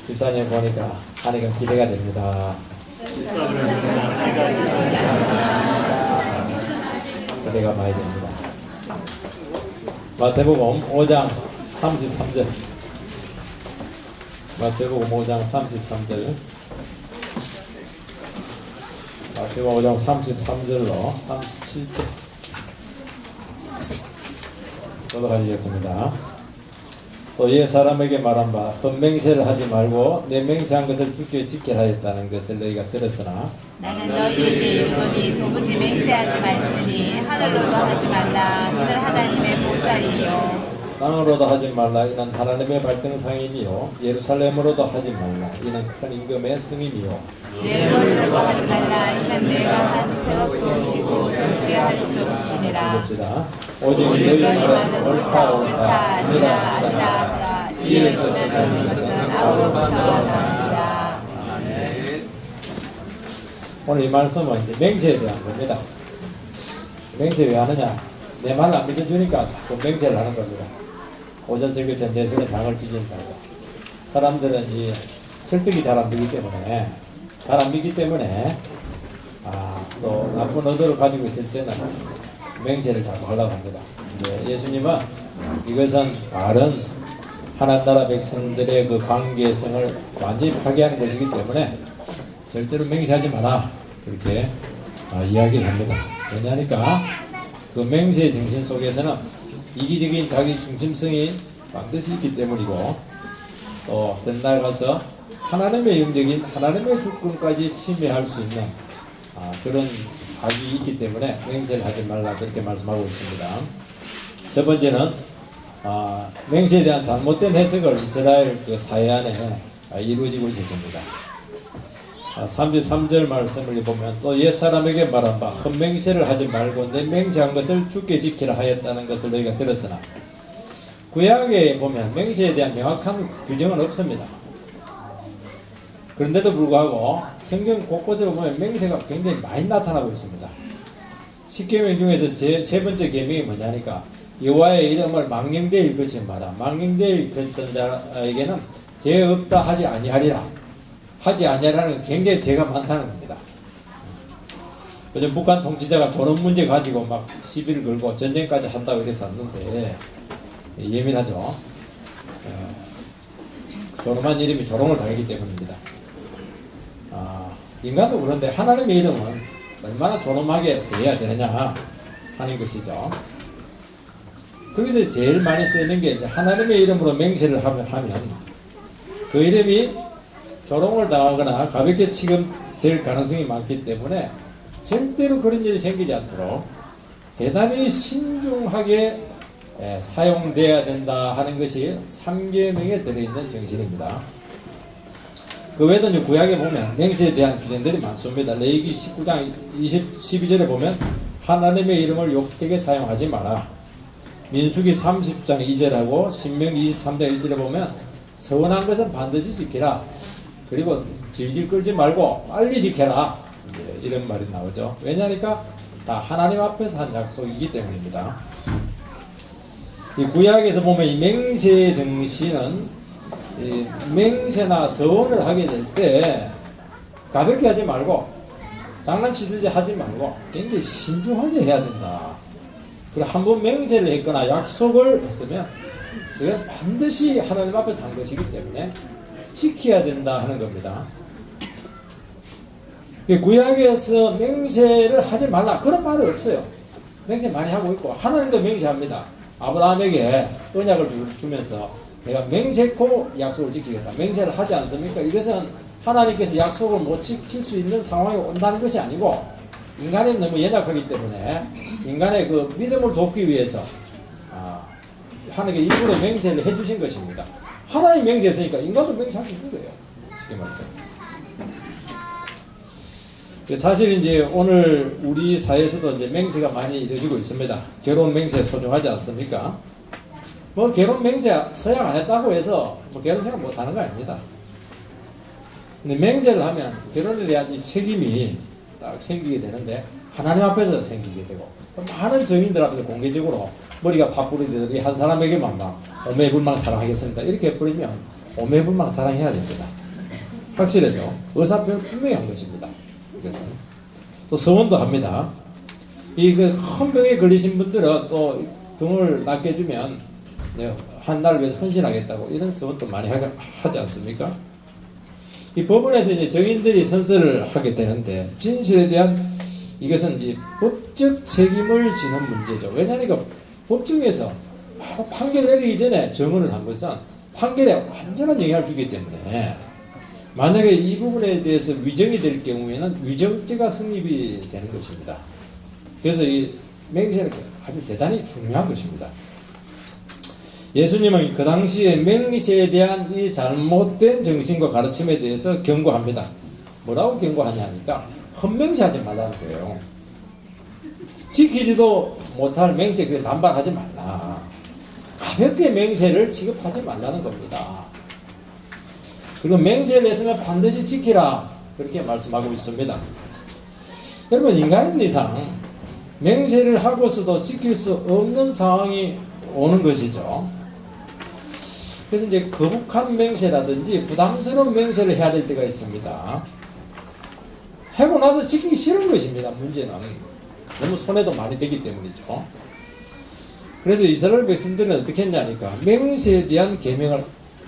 집사님 보니까 하니까 기대가 됩니다. 기대가 많이 됩니다. 마태복음 5장 33절. 마태복음 5장 33절. 마태복음 5장 33절로 37절. 도독하시겠습니다. 또 옛 사람에게 말한 바 헛맹세를 하지 말고 내 맹세한 것을 주께 지키라 했다는 것을 너희가 들었으나 나는 너희에게 이르노니 도무지 맹세하지 말지니 하늘로도 하지 말라 이는 하나님의 보좌이요 땅으로도 하지 말라 이는 하나님의 발등상이니요 예루살렘으로도 하지 말라 이는 큰 임금의 승임이요 내 머리로도 하지 말라 이는 내가 한 대업동이고 그렇게 할 수 없습니다. 봅시다. 오직 너희 말은 옳다 아니라 아니라 이에서 전하는 것은 아우로부터 나옵니다. 오늘 이 말씀은 이제 맹세에 대한 겁니다. 맹세 왜 하느냐? 내 말 안 믿어주니까 자꾸 맹세를 하는 겁니다. 오전설교처럼 내 손에 장을 찢은다고. 사람들은 이 설득이 잘 안 되기 때문에 또 나쁜 의도를 가지고 있을 때는 맹세를 자꾸 하려고 합니다. 예수님은 이것은 바른 하나님 나라 백성들의 그 관계성을 완전히 파괴하는 것이기 때문에 절대로 맹세하지 마라 그렇게 이야기를 합니다. 왜냐하니까 그 맹세의 정신 속에서는 이기적인 자기 중심성이 반드시 있기 때문이고 또 덧날 가서 하나님의 영적인 하나님의 주권까지 침해할 수 있는 그런 악이 있기 때문에 맹세를 하지 말라 그렇게 말씀하고 있습니다. 첫 번째는 맹세에 대한 잘못된 해석을 이스라엘 그 사회 안에 이루어지고 있었습니다. 33절 말씀을 보면 또 옛사람에게 말한 바 헛맹세를 하지 말고 내 맹세한 것을 주께 지키라 하였다는 것을 너희가 들었으나 구약에 보면 맹세에 대한 명확한 규정은 없습니다. 그런데도 불구하고 성경 곳곳에 보면 맹세가 굉장히 많이 나타나고 있습니다. 10계명 중에서 세 번째 계명이 뭐냐니까 여호와의 이름을 망령되이 일컫지 마라. 망령되이 일컫던 자에게는 죄 없다 하지 아니하리라. 하지 아니하라는 건 굉장히 죄가 많다는 겁니다. 요즘 북한 통치자가 존엄 문제 가지고 막 시비를 걸고 전쟁까지 한다고 이래서 왔는데 예민하죠. 존엄한 이름이 조롱을 당했기 때문입니다. 인간도 그런데 하나님의 이름은 얼마나 존엄하게 대해야 되느냐 하는 것이죠. 거기서 제일 많이 쓰는 게 이제 하나님의 이름으로 맹세를 하면 그 이름이 조롱을 당하거나 가볍게 취급될 가능성이 많기 때문에 절대로 그런 일이 생기지 않도록 대단히 신중하게 사용돼야 된다 하는 것이 3계명에 들어있는 정신입니다. 그 외에도 이제 구약에 보면 맹세에 대한 규정들이 많습니다. 레위기 19장 12절에 보면 하나님의 이름을 욕되게 사용하지 마라. 민수기 30장 2절하고 신명기 23장 1절에 보면 서운한 것은 반드시 지키라. 그리고 질질 끌지 말고 빨리 지켜라. 이런 말이 나오죠. 왜냐하니까 다 하나님 앞에서 한 약속이기 때문입니다. 이 구약에서 보면 이 맹세의 정신은 이 맹세나 서원을 하게 될 때 가볍게 하지 말고 장난치듯이 하지 말고 굉장히 신중하게 해야 된다. 그리고 한번 맹세를 했거나 약속을 했으면 그건 반드시 하나님 앞에서 한 것이기 때문에 지켜야 된다 하는 겁니다. 구약에서 맹세를 하지 말라 그런 말은 없어요. 맹세 많이 하고 있고 하나님도 맹세합니다. 아브라함에게 언약을 주면서 내가 맹세코 약속을 지키겠다. 맹세를 하지 않습니까? 이것은 하나님께서 약속을 못 지킬 수 있는 상황이 온다는 것이 아니고 인간이 너무 연약하기 때문에 인간의 그 믿음을 돕기 위해서 하나님께 일부러 맹세를 해주신 것입니다. 하나님 맹세했으니까 인간도 맹세할 수 있는 거예요. 쉽게 말해서. 사실 이제 오늘 우리 사회에서도 이제 맹세가 많이 이루어지고 있습니다. 결혼 맹세 소중하지 않습니까? 뭐 결혼 맹세 서약 안 했다고 해서 뭐 결혼 생각 못 하는 거 아닙니다. 근데 맹세를 하면 결혼에 대한 이 책임이 딱 생기게 되는데 하나님 앞에서 생기게 되고 많은 증인들한테 공개적으로 머리가 파뿌리듯이 한 사람에게만 막 오매불망 사랑하겠습니다 이렇게 해버리면 오매불망 사랑해야 됩니다. 확실하죠. 의사표현 분명히 한 것입니다. 이것은 또 서원도 합니다. 이 그 큰 병에 걸리신 분들은 또 병을 낫게 해주면 한 날 위해서 헌신하겠다고 이런 서원도 많이 하지 않습니까? 이 법원에서 이제 정인들이 선서를 하게 되는데 진실에 대한 이것은 이제 법적 책임을 지는 문제죠. 왜냐하니까 법정에서 바로 판결 내리기 전에 정언을 한 것은 판결에 완전한 영향을 주기 때문에 만약에 이 부분에 대해서 위정이 될 경우에는 위정죄가 성립이 되는 것입니다. 그래서 이 맹세는 아주 대단히 중요한 것입니다. 예수님은 그 당시에 맹세에 대한 이 잘못된 정신과 가르침에 대해서 경고합니다. 뭐라고 경고하냐니까 헛맹세하지 말라는 거예요. 지키지도 못할 맹세 그래 남발하지 말라. 가볍게 맹세를 취급하지 말라는 겁니다. 그리고 맹세를 했으면 반드시 지키라 그렇게 말씀하고 있습니다. 여러분 인간은 이상 맹세를 하고서도 지킬 수 없는 상황이 오는 것이죠. 그래서 이제 거북한 맹세라든지 부담스러운 맹세를 해야 될 때가 있습니다. 하고 나서 지키기 싫은 것입니다. 문제는 너무 손해도 많이 되기 때문이죠. 그래서 이스라엘 백성들은 어떻게 했냐니까 맹세에 대한 계명을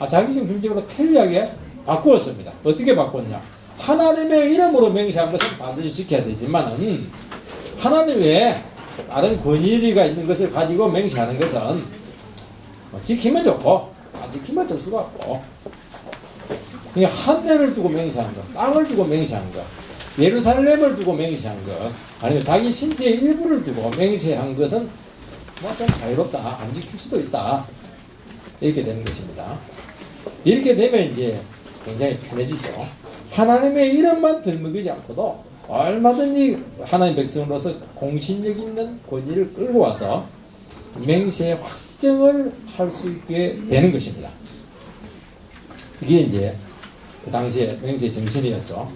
자기적 중적으로 편리하게 바꾸었습니다. 어떻게 바꿨냐? 하나님의 이름으로 맹세한 것은 반드시 지켜야 되지만은 하나님 외에 다른 권위가 있는 것을 가지고 맹세하는 것은 지키면 좋고 안 지키면 될 수가 없고 그러니까 하늘을 두고 맹세한 것, 땅을 두고 맹세한 것, 예루살렘을 두고 맹세한 것, 아니면 자기 신체의 일부를 두고 맹세한 것은 뭐 좀 자유롭다, 안 지킬 수도 있다 이렇게 되는 것입니다. 이렇게 되면 이제 굉장히 편해지죠. 하나님의 이름만 들먹이지 않고도 얼마든지 하나님 백성으로서 공신력 있는 권위를 끌고 와서 맹세의 확정을 할 수 있게 되는 것입니다. 이게 이제 그 당시에 맹세 정신이었죠.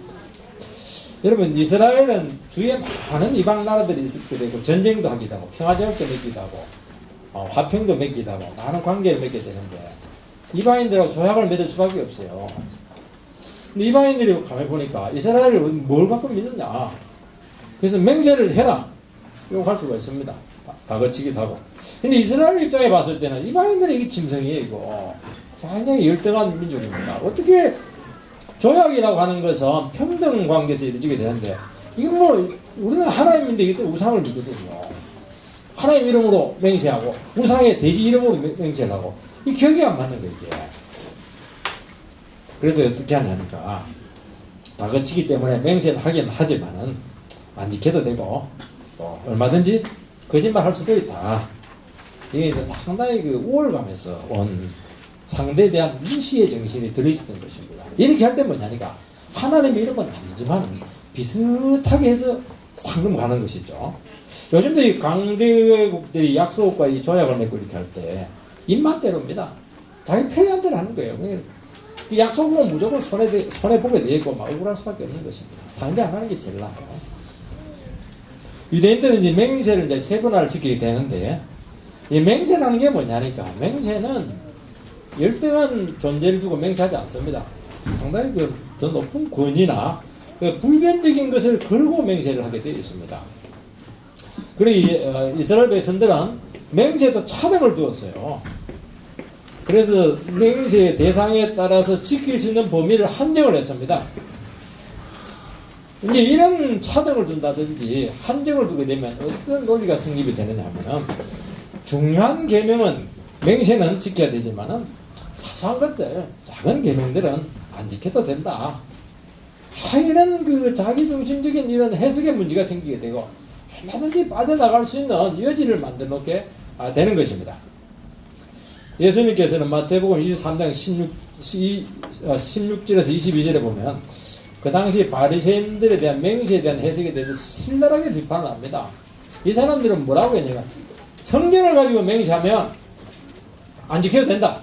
여러분 이스라엘은 주위에 많은 이방 나라들이 있었게 되고 전쟁도 하기도 하고 평화제국도 맺기도 하고 화평도 맺기도 하고 많은 관계를 맺게 되는데 이방인들하고 조약을 맺을 수밖에 없어요. 근데 이방인들이 가만히 보니까 이스라엘을 뭘 갖고 믿느냐. 그래서 맹세를 해라. 이거 할 수가 있습니다. 다 거치기도 하고. 근데 이스라엘 입장에 봤을 때는 이방인들의 이게 짐승이에요. 이거 굉장히 열등한 민족입니다. 어떻게 조약이라고 하는 것은 평등 관계에서 이루어지게 되는데 이건 뭐 우리는 하나님인데 이게 또 우상을 믿거든요. 하나님 이름으로 맹세하고 우상의 돼지 이름으로 맹세를 하고 이 격이 안 맞는 거예요. 이게. 그래서 어떻게 하냐니까 다 거치기 때문에 맹세를 하긴 하지만은 안 지켜도 되고 또 얼마든지 거짓말 할 수도 있다. 이게 이제 상당히 그 우월감에서 온 상대에 대한 무시의 정신이 들어있었던 것입니다. 이렇게 할 때 뭐냐니까 하나님의 이름은 아니지만 비슷하게 해서 상금 가는 것이죠. 요즘도 이 강대국들이 약속과 이 조약을 맺고 이렇게 할 때 입맛대로입니다. 자기 편리한 대로 하는 거예요. 그 약속은 무조건 손해보게 되고 막 억울할 수밖에 없는 것입니다. 상대 안 하는 게 제일 나아요. 유대인들은 이제 맹세를 이제 세분화를 시키게 되는데 이 맹세라는 게 뭐냐니까 맹세는 열등한 존재를 두고 맹세하지 않습니다. 상당히 그 더 높은 권위나 그 불변적인 것을 걸고 맹세를 하게 되어 있습니다. 그리고 이스라엘 백성들은 맹세도 차등을 두었어요. 그래서 맹세의 대상에 따라서 지킬 수 있는 범위를 한정을 했습니다. 이제 이런 차등을 둔다든지 한정을 두게 되면 어떤 논리가 성립이 되느냐 하면은 중요한 계명은 맹세는 지켜야 되지만은 사소한 것들, 작은 계명들은 안 지켜도 된다. 이런 그 자기중심적인 이런 해석의 문제가 생기게 되고 얼마든지 빠져나갈 수 있는 여지를 만들어 놓게 되는 것입니다. 예수님께서는 마태복음 23장 16절에서 22절에 보면 그 당시 바리새인들에 대한 맹세에 대한 해석에 대해서 신랄하게 비판을 합니다. 이 사람들은 뭐라고 했냐면 성경을 가지고 맹세하면 안 지켜도 된다.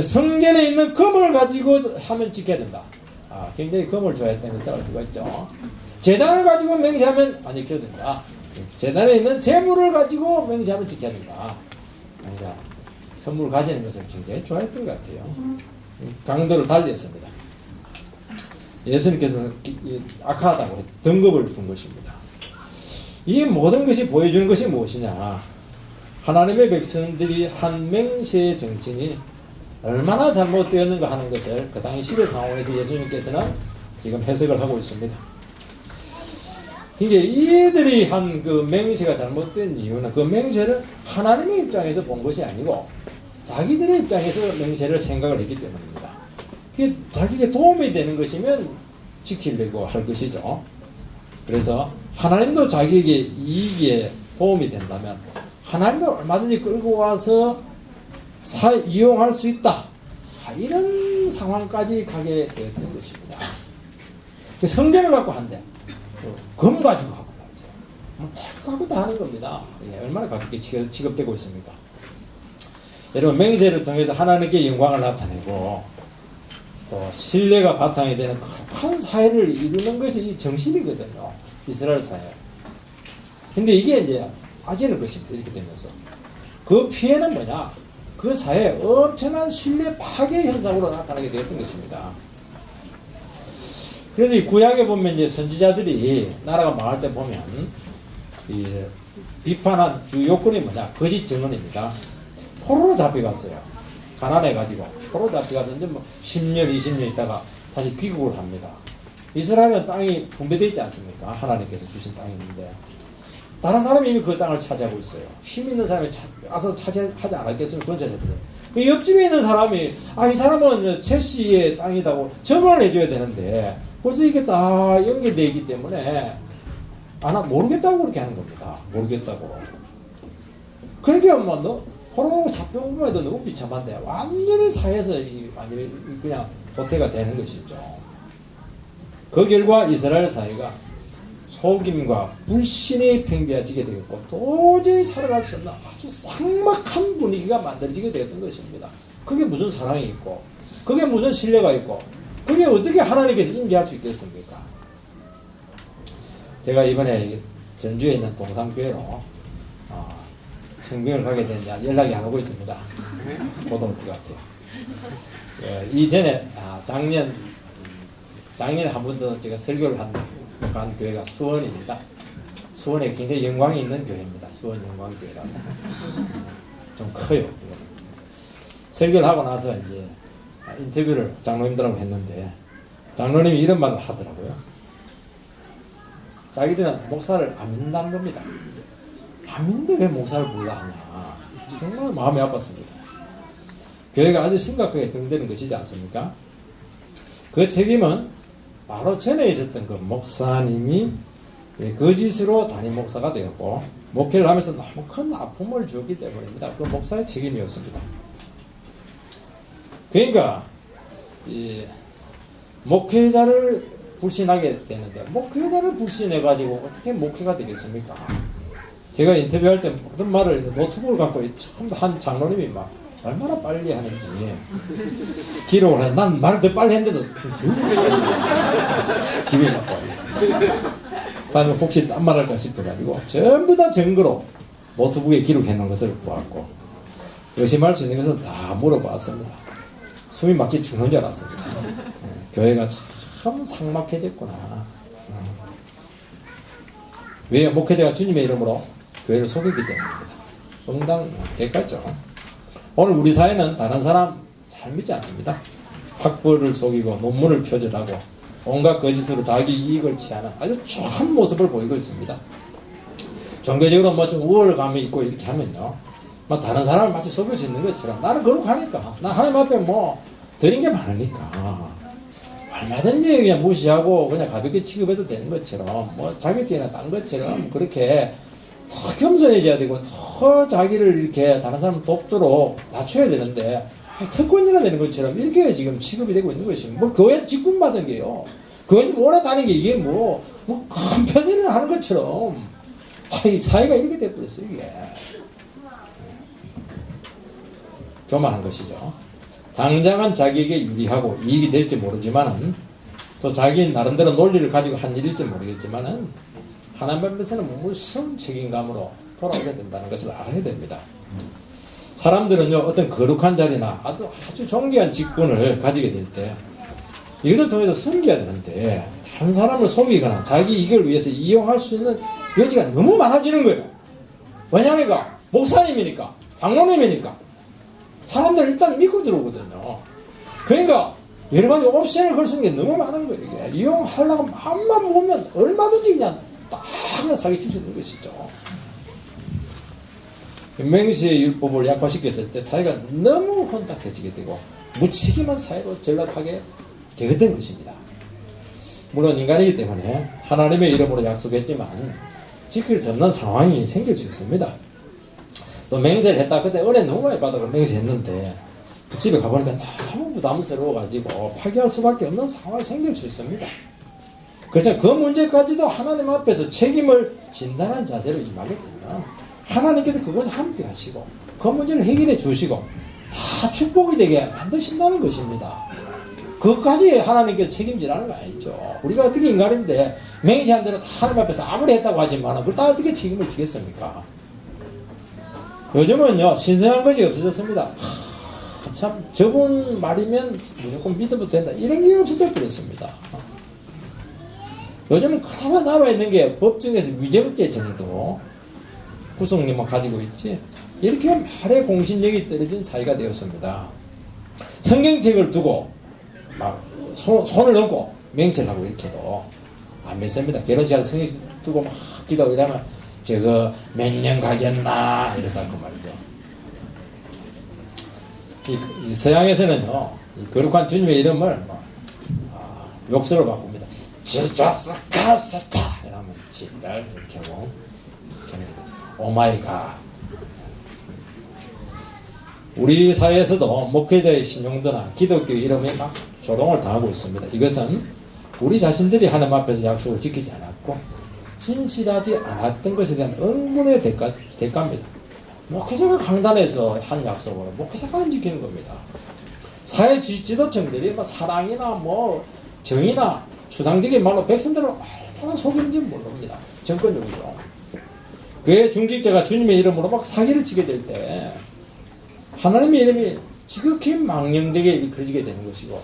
성경에 있는 금을 가지고 하면 지켜야 된다. 굉장히 금을 좋아했다는 것을 알 수가 있죠. 제단을 가지고 맹세하면 안 지켜도 된다. 제단에 있는 재물을 가지고 맹세하면 지켜야 된다. 그러니까 현물을 가지는 것을 굉장히 좋아했던 것 같아요. 강도를 달리했습니다. 예수님께서는 악하다고 등급을 둔 것입니다. 이 모든 것이 보여주는 것이 무엇이냐? 하나님의 백성들이 한 맹세의 정신이 얼마나 잘못되었는가 하는 것을 그 당시의 상황에서 예수님께서는 지금 해석을 하고 있습니다. 이게 이들이 한 그 맹세가 잘못된 이유는 그 맹세를 하나님의 입장에서 본 것이 아니고 자기들의 입장에서 맹세를 생각을 했기 때문입니다. 그게 자기에게 도움이 되는 것이면 지키려고 할 것이죠. 그래서 하나님도 자기에게 이익에 도움이 된다면 하나님도 얼마든지 끌고 와서 이용할 수 있다. 이런 상황까지 가게 되었던 것입니다. 성전을 갖고 한대. 검 가지고 하고 팩 갖고 다 하는 겁니다. 얼마나 가볍게 취급되고 있습니까? 여러분, 맹세를 통해서 하나님께 영광을 나타내고 또 신뢰가 바탕이 되는 큰 사회를 이루는 것이 이 정신이거든요. 이스라엘 사회. 근데 이게 이제 빠지는 것입니다. 이렇게 되면서. 그 피해는 뭐냐? 그 사회에 엄청난 신뢰 파괴 현상으로 나타나게 되었던 것입니다. 그래서 이 구약에 보면 이제 선지자들이 나라가 망할 때 보면 이 비판한 주 요건이 뭐냐? 거짓 증언입니다. 포로로 잡혀갔어요. 가난해가지고 포로로 잡혀가서 이제 뭐 10년, 20년 있다가 다시 귀국을 합니다. 이스라엘은 땅이 분배되어 있지 않습니까? 하나님께서 주신 땅이 있는데 다른 사람이 이미 그 땅을 차지하고 있어요. 힘 있는 사람이 와서 차지하지 않았겠으면 그건 차지했거든요. 그 옆집에 있는 사람이 이 사람은 제시의 땅이라고 증언을 해줘야 되는데 벌써 이게 다 연결되어 있기 때문에 모르겠다고 그렇게 하는 겁니다. 모르겠다고. 그러니까 너 포로 잡혀오면 해도 너무 비참한데 완전히 사회에서 완전히 그냥 도태가 되는 것이죠. 그 결과 이스라엘 사회가 속임과 불신이 팽배해지게 되었고 도저히 살아갈 수 없는 아주 삭막한 분위기가 만들어지게 되었던 것입니다. 그게 무슨 사랑이 있고 그게 무슨 신뢰가 있고 그게 어떻게 하나님께서 임재할 수 있겠습니까? 제가 이번에 전주에 있는 동산교회로 청빙을 가게 됐는데 연락이 안 오고 있습니다. 곧 올 것 같아요. 이전에 작년에 한 번 더 제가 설교를 간 교회가 수원입니다. 수원에 굉장히 영광이 있는 교회입니다. 수원 영광교회라고. 좀 커요. 설교를 하고 나서 이제 인터뷰를 장로님들하고 했는데 장로님이 이런 말을 하더라고요. 자기들은 목사를 안 믿는다는 겁니다. 안 믿는데 왜 목사를 불러야 하냐. 정말 마음이 아팠습니다. 교회가 아주 심각하게 병되는 것이지 않습니까? 그 책임은 바로 전에 있었던 그 목사님이 거짓으로 담임 목사가 되었고 목회를 하면서 너무 큰 아픔을 주었기 때문입니다. 그 목사의 책임이었습니다. 그러니까 이 목회자를 불신하게 되는데 목회자를 불신해가지고 어떻게 목회가 되겠습니까? 제가 인터뷰할 때 모든 말을 노트북을 갖고 처음 한 장로님이 막 얼마나 빨리 하는지 기록을 해. 난 말을 더 빨리 했는데도 기분이 나빠요. 다음에 혹시 딴 말 할까 싶어가지고 전부 다 증거로 노트북에 기록해놓은 것을 보았고 의심할 수 있는 것은 다 물어봤습니다. 숨이 막히 죽는 줄 알았습니다. 교회가 참 삭막해졌구나. 왜요? 목회자가 주님의 이름으로 교회를 속였기 때문입니다. 응당 대가죠. 오늘 우리 사회는 다른 사람 잘 믿지 않습니다. 학벌을 속이고 논문을 표절하고 온갖 거짓으로 자기 이익을 취하는 아주 추한 모습을 보이고 있습니다. 종교적으로 뭐 좀 우월감이 있고 이렇게 하면요, 뭐 다른 사람을 마치 속일 수 있는 것처럼 나는 그렇게 하니까 나 하나님 앞에 뭐 드린 게 많으니까 얼마든지 그냥 무시하고 그냥 가볍게 취급해도 되는 것처럼 뭐 자격증이나 딴 것처럼 그렇게 더 겸손해져야 되고 더 자기를 이렇게 다른 사람 돕도록 낮춰야 되는데 특권이나 되는 것처럼 이렇게 지금 취급이 되고 있는 것입니다. 뭐 교회에서 직분 받은 게요, 교회에서 오래 다닌 게 이게 큰 벼슬을 하는 것처럼 이 사회가 이렇게 돼버렸어요. 이게 교만한 것이죠. 당장은 자기에게 유리하고 이익이 될지 모르지만은 또 자기 나름대로 논리를 가지고 한 일일지 모르겠지만은 하나님 앞에서는 무슨 책임감으로 돌아오게 된다는 것을 알아야 됩니다. 사람들은요 어떤 거룩한 자리나 아주 존귀한 직분을 가지게 될 때 이것을 통해서 섬겨야 되는데 한 사람을 속이거나 자기 이익을 위해서 이용할 수 있는 여지가 너무 많아지는 거예요. 왜냐니까 목사님이니까 장로님이니까 사람들 일단 믿고 들어오거든요. 그러니까 여러 가지 옵션을 걸 수 있는 게 너무 많은 거예요. 이게 이용하려고 마음만 먹으면 얼마든지 그냥 딱 그냥 사기칠 수 있는 것이죠. 맹세의 율법을 약화시켰을 때 사회가 너무 혼탁해지게 되고 무책임한 사회로 전락하게 되었던 것입니다. 물론 인간이기 때문에 하나님의 이름으로 약속했지만 지킬 수 없는 상황이 생길 수 있습니다. 또 맹세를 했다. 그때 은혜 너무 많이 받아서 맹세했는데 집에 가보니까 너무 부담스러워가지고 파기할 수밖에 없는 상황이 생길 수 있습니다. 그래서 그 문제까지도 하나님 앞에서 책임을 진단한 자세로 임하게 되면 하나님께서 그것을 함께 하시고 그 문제를 해결해 주시고 다 축복이 되게 만드신다는 것입니다. 그것까지 하나님께서 책임지라는 거 아니죠. 우리가 어떻게 인간인데 맹세한 대로 다 하나님 앞에서 아무리 했다고 하지만 그걸 다 어떻게 책임을 지겠습니까? 요즘은요 신성한 것이 없어졌습니다. 참 저분 말이면 무조건 믿어도 된다 이런 게 없어져 버렸습니다. 요즘은 그나마 남아있는 게 법정에서 위정죄 정도 구속력만 가지고 있지 이렇게 말의 공신력이 떨어진 사회가 되었습니다. 성경책을 두고 막 손을 얹고 맹세를 하고 이렇게도 안 믿습니다. 결혼식에서 성경책 두고 막 기도하고 이러면 저거 몇 년 가겠나 이래서 할 거 말이죠. 이 서양에서는요 이 거룩한 주님의 이름을 욕설로 바꿉니다. 지저스 크리스트 이러면 지달 이렇게 하고 오마이갓. 우리 사회에서도 목회자의 신용도나 기독교 이름에 막 조롱을 당하고 있습니다. 이것은 우리 자신들이 하나님 앞에서 약속을 지키지 않았고 진실하지 않았던 것에 대한 응분의 대가입니다. 목회자가 강단에서 한 약속을 목회자가 안 지키는 겁니다. 사회 지도층들이 뭐 사랑이나 뭐 정의나 추상적인 말로 백성들을 얼마나 속이는지 모릅니다. 정권용이죠. 그의 중직자가 주님의 이름으로 막 사기를 치게 될 때 하나님의 이름이 지극히 망령되게 일컬어지게 되는 것이고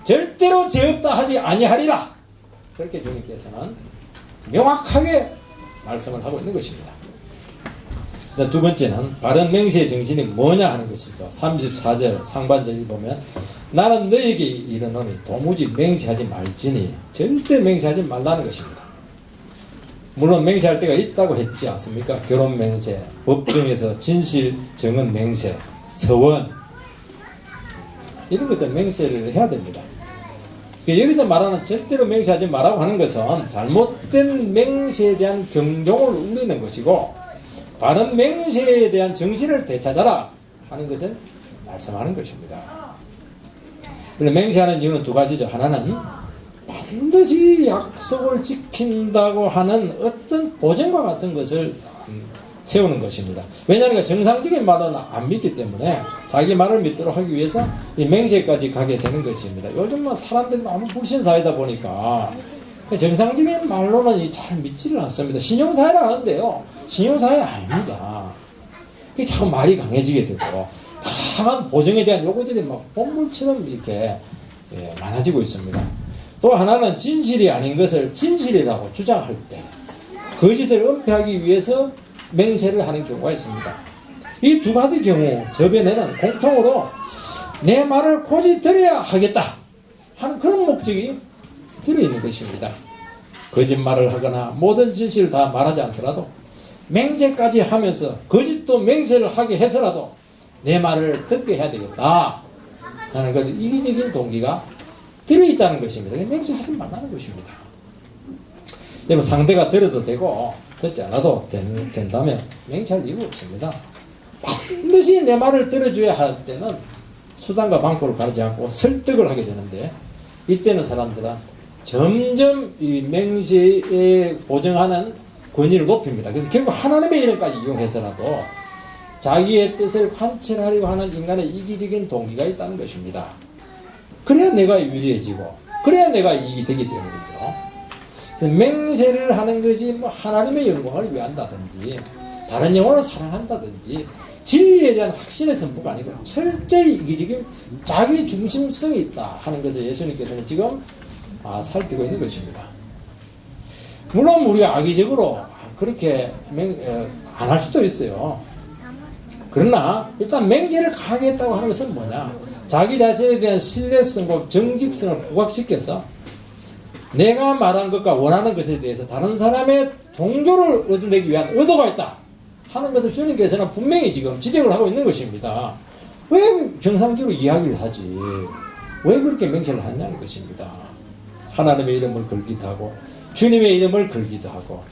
절대로 죄 없다 하지 아니하리라 그렇게 주님께서는 명확하게 말씀을 하고 있는 것입니다. 두 번째는 바른 맹세의 정신이 뭐냐 하는 것이죠. 34절 상반절을 보면 나는 너에게 이르노니 도무지 맹세하지 말지니 절대 맹세하지 말라는 것입니다. 물론 맹세할 때가 있다고 했지 않습니까? 결혼 맹세, 법정에서 진실 정언 맹세, 서원 이런 것들 맹세를 해야 됩니다. 여기서 말하는 절대로 맹세하지 말라고 하는 것은 잘못된 맹세에 대한 경종을 울리는 것이고 바른 맹세에 대한 정신을 되찾아라 하는 것은 말씀하는 것입니다. 맹세하는 이유는 두 가지죠. 하나는 반드시 약속을 지킨다고 하는 어떤 보증과 같은 것을 세우는 것입니다. 왜냐하면 정상적인 말은 안 믿기 때문에 자기 말을 믿도록 하기 위해서 이 맹세까지 가게 되는 것입니다. 요즘은 사람들이 너무 불신사회다 보니까 정상적인 말로는 잘 믿지를 않습니다. 신용사회는 아는데요. 신용사회는 아닙니다. 그게 자꾸 말이 강해지게 되고 다양한 보증에 대한 요구들이 막 본물처럼 이렇게 많아지고 있습니다. 또 하나는 진실이 아닌 것을 진실이라고 주장할 때 거짓을 은폐하기 위해서 맹세를 하는 경우가 있습니다. 이 두 가지 경우 저변에는 공통으로 내 말을 고지 들어야 하겠다 하는 그런 목적이 들어있는 것입니다. 거짓말을 하거나 모든 진실을 다 말하지 않더라도 맹세까지 하면서 거짓도 맹세를 하게 해서라도 내 말을 듣게 해야 되겠다 하는 그 이기적인 동기가 들어있다는 것입니다. 맹세하지 말라는 것입니다. 여러분 상대가 들어도 되고 듣지 않아도 된다면 맹세할 이유가 없습니다. 반드시 내 말을 들어줘야 할 때는 수단과 방법을 가리지 않고 설득을 하게 되는데 이때는 사람들은 점점 이 맹세에 보증하는 권위를 높입니다. 그래서 결국 하나님의 이름까지 이용해서라도 자기의 뜻을 관철하려고 하는 인간의 이기적인 동기가 있다는 것입니다. 그래야 내가 유리해지고 그래야 내가 이익이 되기 때문이죠. 그래서 맹세를 하는 것이 뭐 하나님의 영광을 위한다든지 다른 영혼을 사랑한다든지 진리에 대한 확신의 선포가 아니고 철저히 이기적인 자기 중심성이 있다 하는 것을 예수님께서는 지금 살피고 있는 것입니다. 물론 우리가 악의적으로 그렇게 안 할 수도 있어요. 그러나 일단 맹세를 강하게 했다고 하는 것은 뭐냐? 자기 자신에 대한 신뢰성과 정직성을 부각시켜서 내가 말한 것과 원하는 것에 대해서 다른 사람의 동조를 얻어내기 위한 의도가 있다 하는 것을 주님께서는 분명히 지금 지적을 하고 있는 것입니다. 왜 정상적으로 이야기를 하지? 왜 그렇게 맹세를 하냐는 것입니다. 하나님의 이름을 걸기도 하고 주님의 이름을 걸기도 하고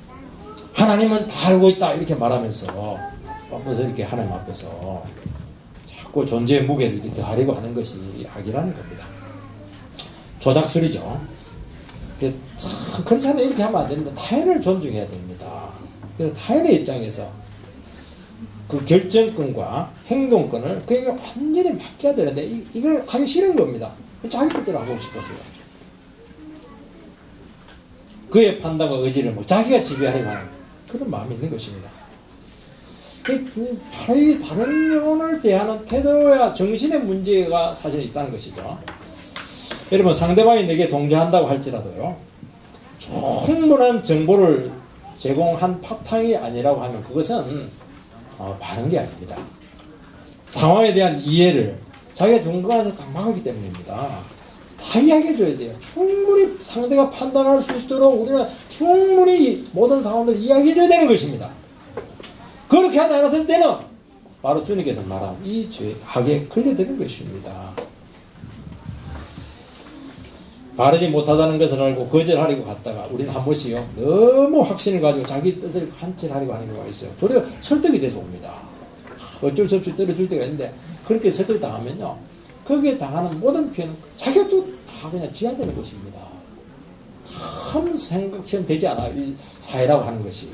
하나님은 다 알고 있다 이렇게 말하면서 이렇게 하나님 앞에서 자꾸 존재의 무게를 이렇게 더하려고 하는 것이 악이라는 겁니다. 조작술이죠. 참 그렇지 않으면 이렇게 하면 안 됩니다. 타인을 존중해야 됩니다. 그래서 타인의 입장에서 그 결정권과 행동권을 그에게 완전히 맡겨야 되는데 이걸 하기 싫은 겁니다. 자기 뜻대로 하고 싶었어요. 그의 판단과 의지를 자기가 지배하려고 하는 그런 마음이 있는 것입니다. 바로 이 다른 영혼을 대하는 태도와 정신의 문제가 사실 있다는 것이죠. 여러분 상대방이 내게 동조한다고 할지라도요. 충분한 정보를 제공한 바탕이 아니라고 하면 그것은 바른 게 아닙니다. 상황에 대한 이해를 자기가 중간에서 다 막았기 때문입니다. 다 이야기해줘야 돼요. 충분히 상대가 판단할 수 있도록 우리는 충분히 모든 상황들을 이야기해줘야 되는 것입니다. 그렇게 하지 않았을 때는 바로 주님께서 말한 이 죄악에 걸려드는 것입니다. 바르지 못하다는 것을 알고 거절하려고 갔다가 우리는 한 번씩요 너무 확신을 가지고 자기 뜻을 관철하려고 하는 경우가 있어요. 도리어 설득이 돼서 옵니다. 어쩔 수 없이 떨어질 때가 있는데 그렇게 설득 당하면요 거기에 당하는 모든 피해는 자기가 또 다 그냥 지어야 되는 것입니다. 참 생각처럼 되지 않아 이 사회라고 하는 것이.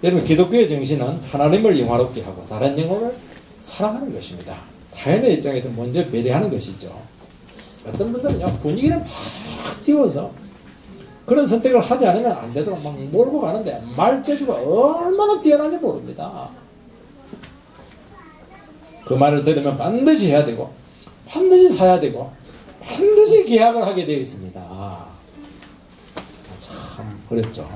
여러분 기독교의 정신은 하나님을 영화롭게 하고 다른 영혼을 사랑하는 것입니다. 타인의 입장에서 먼저 배려하는 것이죠. 어떤 분들은요 분위기를 막 띄워서 그런 선택을 하지 않으면 안 되도록 막 몰고 가는데 말재주가 얼마나 뛰어난지 모릅니다. 그 말을 들으면 반드시 해야 되고 반드시 사야 되고 반드시 계약을 하게 되어 있습니다. 참 어렵죠.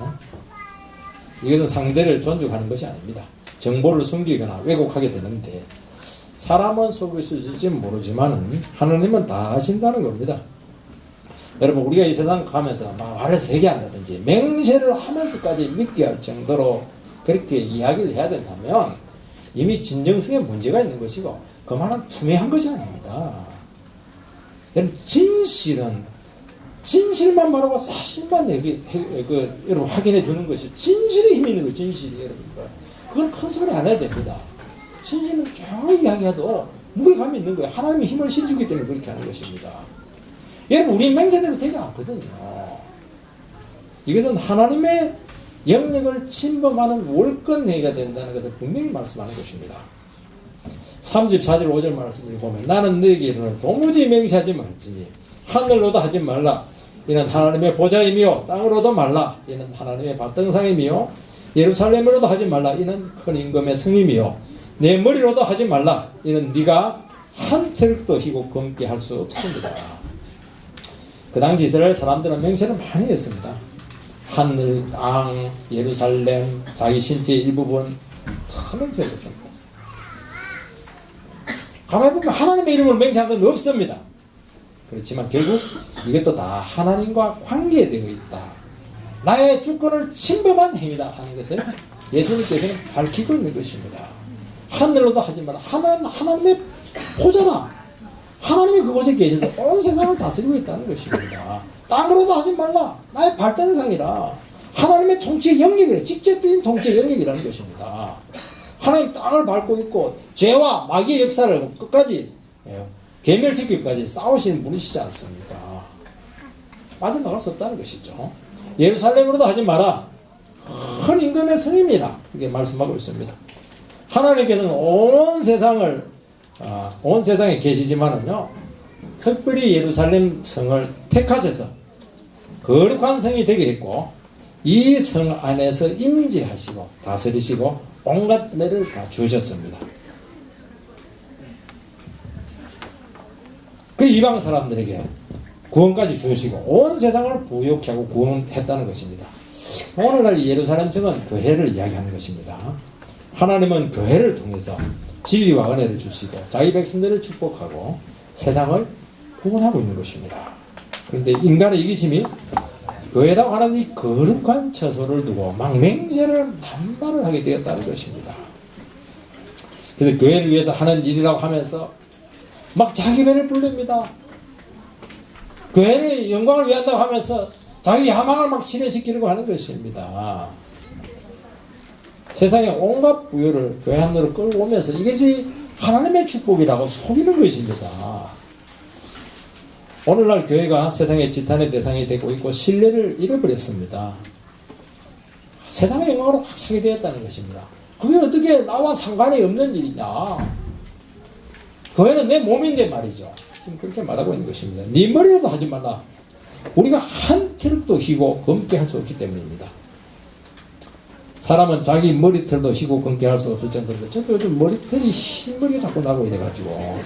이것은 상대를 존중하는 것이 아닙니다. 정보를 숨기거나 왜곡하게 되는데 사람은 속일 수 있을지 모르지만은 하나님은 다 아신다는 겁니다. 여러분 우리가 이 세상 가면서 말을 세게 한다든지 맹세를 하면서까지 믿게 할 정도로 그렇게 이야기를 해야 된다면 이미 진정성에 문제가 있는 것이고 그만한 투명한 것이 아닙니다. 여러분 진실만 말하고 사실만 여러분 확인해 주는 것이 진실의 힘이 있는 거예요. 진실이 여러분 그건 큰 소리 안 해야 됩니다. 진실은 조용히 이야기해도 무게감이 있는 거예요. 하나님이 힘을 실어주기 때문에 그렇게 하는 것입니다. 여러분 우리 맹세대로 되지 않거든요. 이것은 하나님의 영역을 침범하는 월권행위가 된다는 것을 분명히 말씀하는 것입니다. 34절 5절 말씀을 보면 나는 너에게 이르노니 도무지 맹세하지 말지니 하늘로도 하지 말라 이는 하나님의 보좌이며 땅으로도 말라 이는 하나님의 발등상이며 예루살렘으로도 하지 말라 이는 큰 임금의 성임이요 내 머리로도 하지 말라 이는 네가 한 털도 희고 검게 할 수 없습니다. 그 당시 이스라엘 사람들은 맹세를 많이 했습니다. 하늘, 땅, 예루살렘, 자기 신체 일부분 다 맹세를 했습니다. 가만히 보면 하나님의 이름을 맹세한 건 없습니다. 그렇지만 결국 이것도 다 하나님과 관계되어 있다. 나의 주권을 침범한 행위다 하는 것을 예수님께서는 밝히고 있는 것입니다. 하늘로도 하지 마라. 하나님의 보좌다. 하나님이 그곳에 계셔서 온 세상을 다스리고 있다는 것입니다. 땅으로도 하지 말라. 나의 발등상이라. 하나님의 통치의 영역이래. 직접적인 통치의 영역이라는 것입니다. 하나님 땅을 밟고 있고 죄와 마귀의 역사를 끝까지 괴멸시키기까지 싸우시는 분이시지 않습니까? 빠져나갈 수 없다는 것이죠. 예루살렘으로도 하지 마라. 큰 임금의 성입니다. 이렇게 말씀하고 있습니다. 하나님께서는 온 세상에 계시지만은요, 특별히 예루살렘 성을 택하셔서 거룩한 성이 되게 했고, 이 성 안에서 임재하시고, 다스리시고, 온갖 은혜를 다 주셨습니다. 그 이방 사람들에게 구원까지 주시고 온 세상을 부욕케 하고 구원했다는 것입니다. 오늘날 예루살렘 성은 교회를 이야기하는 것입니다. 하나님은 교회를 통해서 진리와 은혜를 주시고 자기 백성들을 축복하고 세상을 구원하고 있는 것입니다. 그런데 인간의 이기심이 교회라고 하는 이 거룩한 처소를 두고 막 맹세를 남발을 하게 되었다는 것입니다. 그래서 교회를 위해서 하는 일이라고 하면서 막 자기 배를 불립니다. 교회의 영광을 위한다고 하면서 자기 야망을 막 실현시키려고 하는 것입니다. 세상에 온갖 부여를 교회 안으로 끌고 오면서 이것이 하나님의 축복이라고 속이는 것입니다. 오늘날 교회가 세상의 지탄의 대상이 되고 있고 신뢰를 잃어버렸습니다. 세상의 영광으로 확 차게 되었다는 것입니다. 그게 어떻게 나와 상관이 없는 일이냐. 교회는 내 몸인데 말이죠. 지금 그렇게 말하고 있는 것입니다. 네 머리라도 하지 말라. 우리가 한 트럭도 휘고 검게 할 수 없기 때문입니다. 사람은 자기 머리털도 휘고 검게 할 수 없을 정도로 저도 요즘 머리털이 흰 머리가 자꾸 나고 이래가지고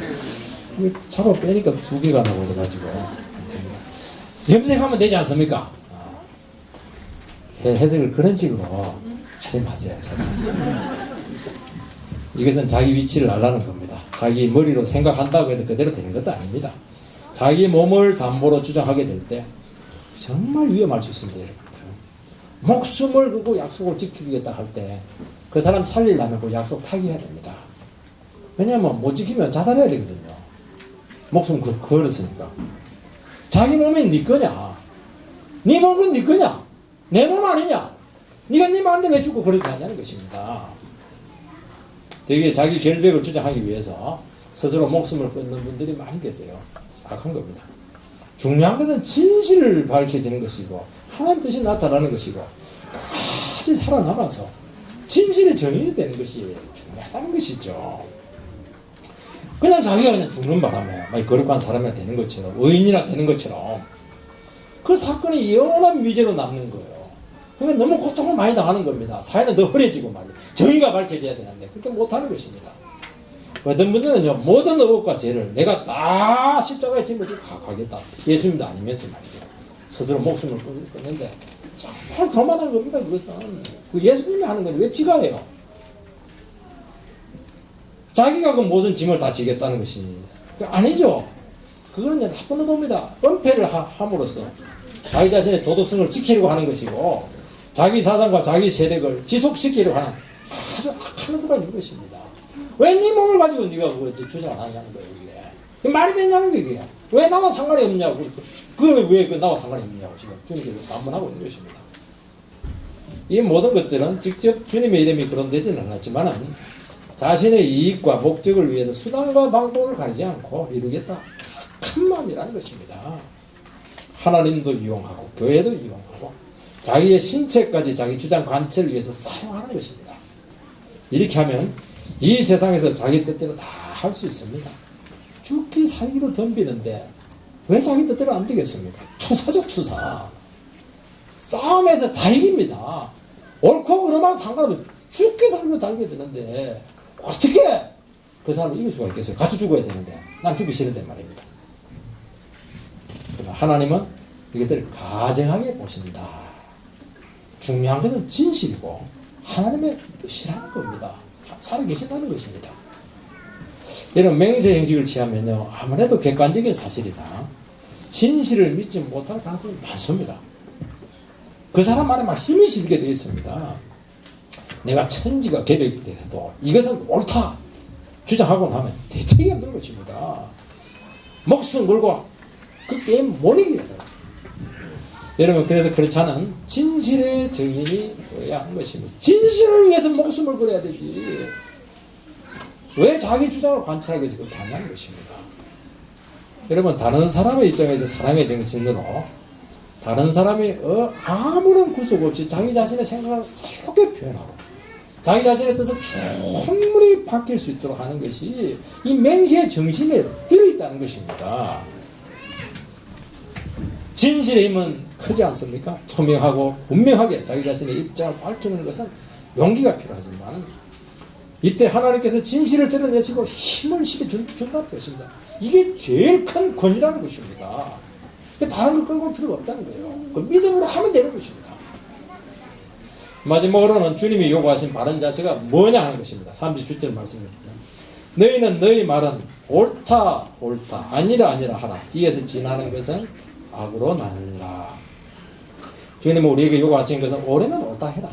잡아 빼니까 두 개가 나고 이래가지고 염색하면 되지 않습니까? 해석을 그런 식으로 하지 마세요. 이것은 자기 위치를 알라는 겁니다. 자기 머리로 생각한다고 해서 그대로 되는 것도 아닙니다. 자기 몸을 담보로 주장하게 될 때 정말 위험할 수 있습니다. 여러분. 목숨을 걸고 약속을 지키겠다 할 때 그 사람 살리려면 그 약속 파기해야 됩니다. 왜냐하면 못 지키면 자살해야 되거든요. 목숨 걸었으니까. 자기 몸이 네 거냐? 네 몸은 네 거냐? 내 몸 아니냐? 네가 네 마음대로 왜 죽고 그렇게 하냐는 것입니다. 되게 자기 결백을 주장하기 위해서 스스로 목숨을 끊는 분들이 많이 계세요. 악한 겁니다. 중요한 것은 진실을 밝혀지는 것이고 하나님 뜻이 나타나는 것이고 끝까지 살아남아서 진실이 정의되는 되는 것이 중요하다는 것이죠. 그냥 자기가 그냥 죽는 바람에 막 거룩한 사람이 되는 것처럼 의인이나 되는 것처럼 그 사건이 영원한 미제로 남는 거예요. 그러니까 너무 고통을 많이 당하는 겁니다. 사회는 더 허해지고 말이에요. 정의가 밝혀져야 되는데 그렇게 못하는 것입니다. 어떤 분들은요, 모든 의혹과 죄를 내가 다 십자가에 짊어지고 가겠다. 예수님도 아니면서 말이죠. 스스로 목숨을 끊는데 정말 거만한 겁니다. 그것은 그 예수님이 하는 건 왜 지가 해요? 자기가 그 모든 짐을 다 지겠다는 것이 아니죠. 그거는 이제 나쁜 겁니다. 은폐를 함으로써 자기 자신의 도덕성을 지키려고 하는 것이고 자기 사상과 자기 세력을 지속시키려고 하는 아주 악한 의도가 있는 것입니다. 왜 네 몸을 가지고 네가 그걸 주장을 하냐는 거예요. 이게 말이 되냐는 거예요. 왜 나와 상관이 없냐고. 왜 나와 상관이 없냐고 지금 주님께서 반문하고 있는 것입니다. 이 모든 것들은 직접 주님의 이름이 거론되지는 않았지만 자신의 이익과 목적을 위해서 수단과 방법을 가리지 않고 이루겠다. 큰 마음이라는 것입니다. 하나님도 이용하고 교회도 이용하고 자기의 신체까지 자기 주장 관철을 위해서 사용하는 것입니다. 이렇게 하면 이 세상에서 자기 뜻대로 다 할 수 있습니다. 죽기 살기로 덤비는데 왜 자기 뜻대로 안 되겠습니까? 투사죠, 투사. 싸움에서 다 이깁니다. 옳고 그름하고 상관없이 죽기 살기로 달게 되는데 어떻게 그 사람을 이길 수가 있겠어요? 같이 죽어야 되는데 난 죽기 싫은데 말입니다. 그러나 하나님은 이것을 가정하게 보신다. 중요한 것은 진실이고 하나님의 뜻이라는 겁니다. 살아계신다는 것입니다. 이런 맹세 형식을 취하면요, 아무래도 객관적인 사실이다. 진실을 믿지 못할 가능성이 많습니다. 그 사람 안에 막 힘이 실게 되어 있습니다. 내가 천지가 개벽돼도 이것은 옳다 주장하고 나면 대책이 없는 것입니다. 목숨 걸고 그 게임 못 이겨야 돼요. 여러분, 그래서 그렇지 않은 진실의 증인이 되어야 하는 것입니다. 진실을 위해서 목숨을 걸어야 되지. 왜 자기 주장을 관찰하기 위해서 그렇게 하냐는 것입니다. 여러분, 다른 사람의 입장에서 사랑의 정신으로 다른 사람이 아무런 구속 없이 자기 자신의 생각을 자유롭게 표현하고 자기 자신의 뜻을 충분히 밝힐 수 있도록 하는 것이 이 맹세의 정신에 들어있다는 것입니다. 진실의 힘은 크지 않습니까? 투명하고 분명하게 자기 자신의 입장을 밝히는 것은 용기가 필요하지만 이때 하나님께서 진실을 드러내시고 힘을 실어준다는 것입니다. 이게 제일 큰 권위라는 것입니다. 다른 거 끌고 올 필요가 없다는 거예요. 그 믿음으로 하면 되는 것입니다. 마지막으로는 주님이 요구하신 바른 자세가 뭐냐 하는 것입니다. 37절 말씀입니다. 너희는 너희 말은 옳다 옳다 아니라 아니라 하라. 이에서 지나는 것은 악으로 나누니라. 주님은 우리에게 요구하신 것은 옳으면 옳다 해라.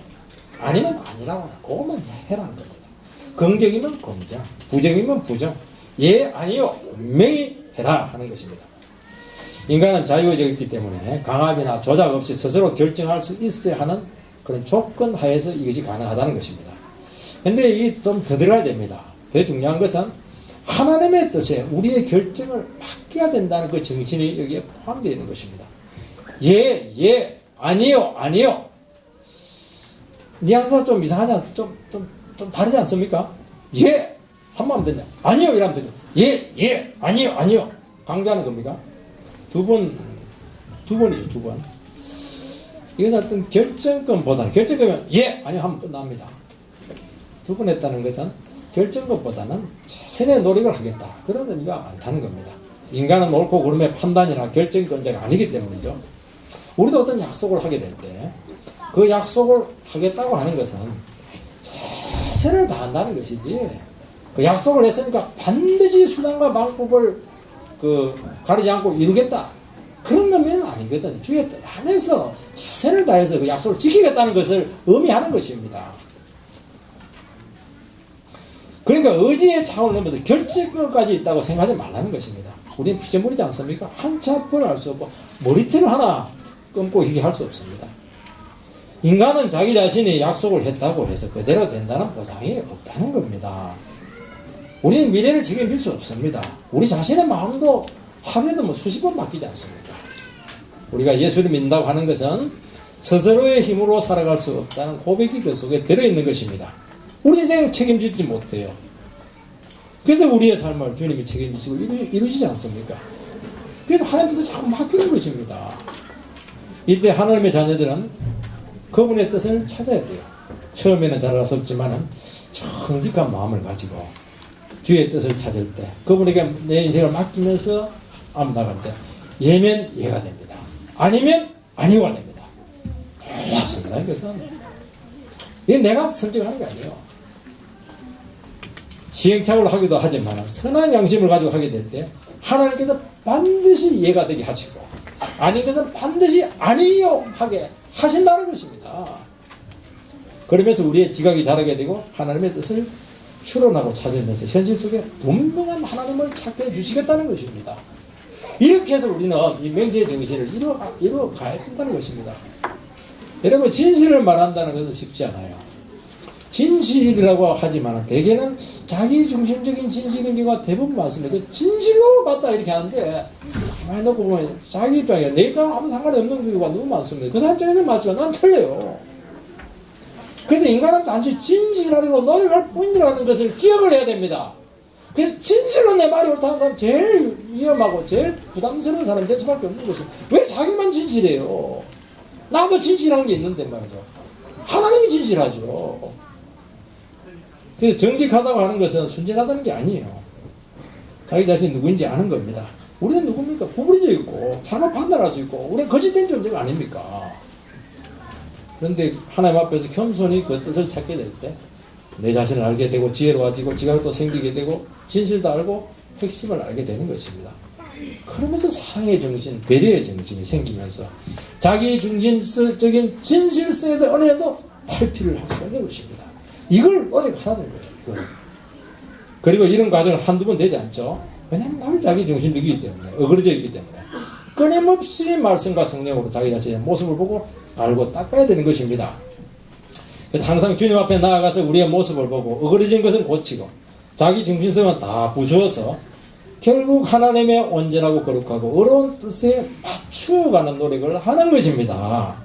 아니면 아니라고 하라. 그것만 해라는 겁니다. 긍정이면 긍정, 부정이면 부정. 예 아니요 분명히 해라 하는 것입니다. 인간은 자유의지가 때문에 강압이나 조작 없이 스스로 결정할 수 있어야 하는 그런 조건 하에서 이것이 가능하다는 것입니다. 근데 이 좀 더 들어가야 됩니다. 더 중요한 것은 하나님의 뜻에 우리의 결정을 맡겨야 된다는 그 정신이 여기에 포함되어 있는 것입니다. 예, 예, 아니요, 아니요. 뉘앙스가 좀 이상하지 좀 다르지 않습니까? 예, 한번 하면 되냐? 아니요, 이러면 되냐? 예, 예, 아니요, 아니요. 강조하는 겁니까? 두 번이죠, 두 번. 이것은 어떤 결정권보다는, 결정권은 예, 아니요 하면 끝납니다. 두 번 했다는 것은 결정권보다는 최선의 노력을 하겠다. 그런 의미가 많다는 겁니다. 인간은 옳고 그름의 판단이나 결정권자가 아니기 때문이죠. 우리도 어떤 약속을 하게 될 때, 그 약속을 하겠다고 하는 것은 최선을 다한다는 것이지, 그 약속을 했으니까 반드시 수단과 방법을 가리지 않고 이루겠다. 그런 의미는 아니거든. 주의 뜻 안에서 최선을 다해서 그 약속을 지키겠다는 것을 의미하는 것입니다. 그러니까 의지의 차원을 넘어서 결정권까지 있다고 생각하지 말라는 것입니다. 우리는 피조물이지 않습니까? 한치 앞을 알 수 없고 머리털 하나 끊고 얘기할 수 없습니다. 인간은 자기 자신이 약속을 했다고 해서 그대로 된다는 보장이 없다는 겁니다. 우리는 미래를 책임질 수 없습니다. 우리 자신의 마음도 하루에도 수십 번 바뀌지 않습니다. 우리가 예수를 믿는다고 하는 것은 스스로의 힘으로 살아갈 수 없다는 고백이 그 속에 들어있는 것입니다. 우리 인생을 책임지지 못해요. 그래서 우리의 삶을 주님이 책임지시고 이루시지 않습니까? 그래서 하나님께서 자꾸 맡기는 것입니다. 이때 하나님의 자녀들은 그분의 뜻을 찾아야 돼요. 처음에는 잘 알 수 없지만 정직한 마음을 가지고 주의 뜻을 찾을 때, 그분에게 내 인생을 맡기면서 나갈 때 예면 예가 됩니다. 아니면 아니가 됩니다. 놀랍습니다. 이것은 이게 내가 선택하는 게 아니에요. 시행착오를 하기도 하지만 선한 양심을 가지고 하게 될 때 하나님께서 반드시 예가 되게 하시고, 아닌 것은 반드시 아니요 하게 하신다는 것입니다. 그러면서 우리의 지각이 자라게 되고 하나님의 뜻을 추론하고 찾으면서 현실 속에 분명한 하나님을 찾게 해주시겠다는 것입니다. 이렇게 해서 우리는 이 맹세의 정신을 이루어 가야 된다는 것입니다. 여러분, 진실을 말한다는 것은 쉽지 않아요. 진실이라고 하지만 대개는 자기중심적인 진실인 경우가 대부분 많습니다. 진실로 맞다 이렇게 하는데 많이 놓고 보면 자기 입장이야. 내 입장은 아무 상관이 없는 경우가 너무 많습니다. 그 사람 입장에서 맞지만 난 틀려요. 그래서 인간은 단지 진실하려고 노력할 뿐이라는 것을 기억을 해야 됩니다. 그래서 진실로 내 말이 옳다는 사람 제일 위험하고 제일 부담스러운 사람이 될 수밖에 없는 것이죠. 왜 자기만 진실해요? 나도 진실한 게 있는데 말이죠. 하나님이 진실하죠. 그래서 정직하다고 하는 것은 순진하다는 게 아니에요. 자기 자신이 누구인지 아는 겁니다. 우리는 누굽니까? 구부러져 있고 잘못 판단할 수 있고 우리는 거짓된 존재가 아닙니까? 그런데 하나님 앞에서 겸손히 그 뜻을 찾게 될 때 내 자신을 알게 되고 지혜로워지고 지각도 생기게 되고 진실도 알고 핵심을 알게 되는 것입니다. 그러면서 사랑의 정신, 배려의 정신이 생기면서 자기 중심적인 진실성에서 어느 정도 탈피를 할 수가 있는 것입니다. 이걸 어디가 하라는 거예요. 그리고 이런 과정을 한두 번 되지 않죠. 왜냐하면 늘 자기 중심적이기 때문에, 어그러져 있기 때문에 끊임없이 말씀과 성령으로 자기 자신의 모습을 보고 알고 닦아야 되는 것입니다. 그래서 항상 주님 앞에 나아가서 우리의 모습을 보고 어그러진 것은 고치고 자기 중심성은 다 부수어서 결국 하나님의 온전하고 거룩하고 어려운 뜻에 맞추어가는 노력을 하는 것입니다.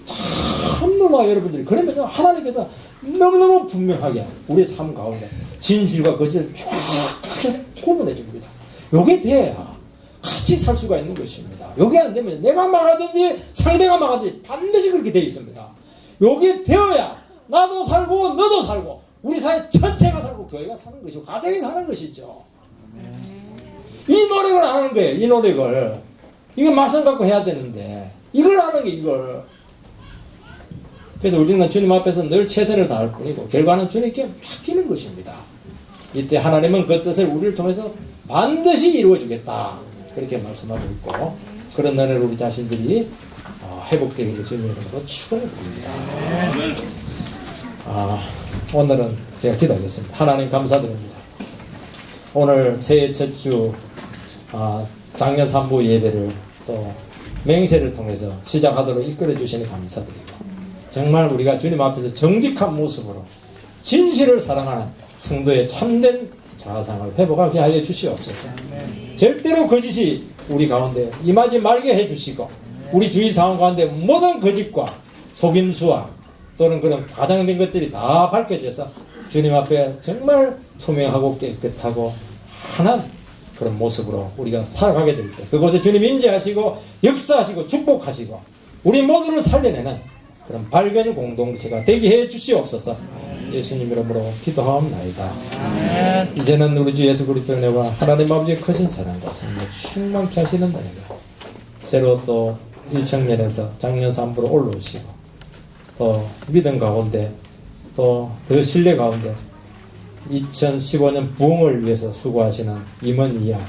참 놀라워요, 여러분들이. 그러면요, 하나님께서 너무너무 분명하게 우리 삶 가운데 진실과 거짓을 명확하게 구분해 줍니다. 요게 돼야 같이 살 수가 있는 것입니다. 요게 안 되면 내가 망하든지 상대가 망하든지 반드시 그렇게 되어 있습니다. 요게 되어야 나도 살고 너도 살고 우리 사회 전체가 살고 교회가 사는 것이고 가정이 사는 것이죠. 이 노력을 안 하는 거예요. 이 노력을. 이거 말씀 갖고 해야 되는데 이걸 안 하는 게 이걸. 그래서 우리는 주님 앞에서 늘 최선을 다할 뿐이고 결과는 주님께 맡기는 것입니다. 이때 하나님은 그 뜻을 우리를 통해서 반드시 이루어 주겠다. 그렇게 말씀하고 있고 그런 은혜를 우리 자신들이 회복되기를 주님의 이름으로 축원을 드립니다. 오늘은 제가 기도하겠습니다. 하나님 감사드립니다. 오늘 새해 첫 주 작년 3부 예배를 또 맹세를 통해서 시작하도록 이끌어 주시니 감사드리고 정말 우리가 주님 앞에서 정직한 모습으로 진실을 사랑하는 성도의 참된 자아상을 회복하게 하여 주시옵소서. 절대로 거짓이 우리 가운데 임하지 말게 해주시고 우리 주위 상황 가운데 모든 거짓과 속임수와 또는 그런 과장된 것들이 다 밝혀져서 주님 앞에 정말 투명하고 깨끗하고 환한 그런 모습으로 우리가 살아가게 될 때 그곳에 주님 임재하시고 역사하시고 축복하시고 우리 모두를 살려내는 그런 밝은 공동체가 되게 해 주시옵소서. 예수님 이름으로 기도하옵나이다. 이제는 우리 주 예수 그리스도의 은혜와 하나님 아버지의 크신 사랑과 성령 충만케 하시는 은혜가 새로 또 1청년에서 작년 3부로 올라오시고 또 믿음 가운데 또 더 신뢰 가운데 2015년 부흥을 위해서 수고하시는 임원 이하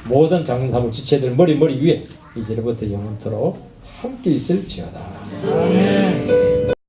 모든 작년 3부 지체들 머리 위에 이제부터 영원토록 함께 있을지어다.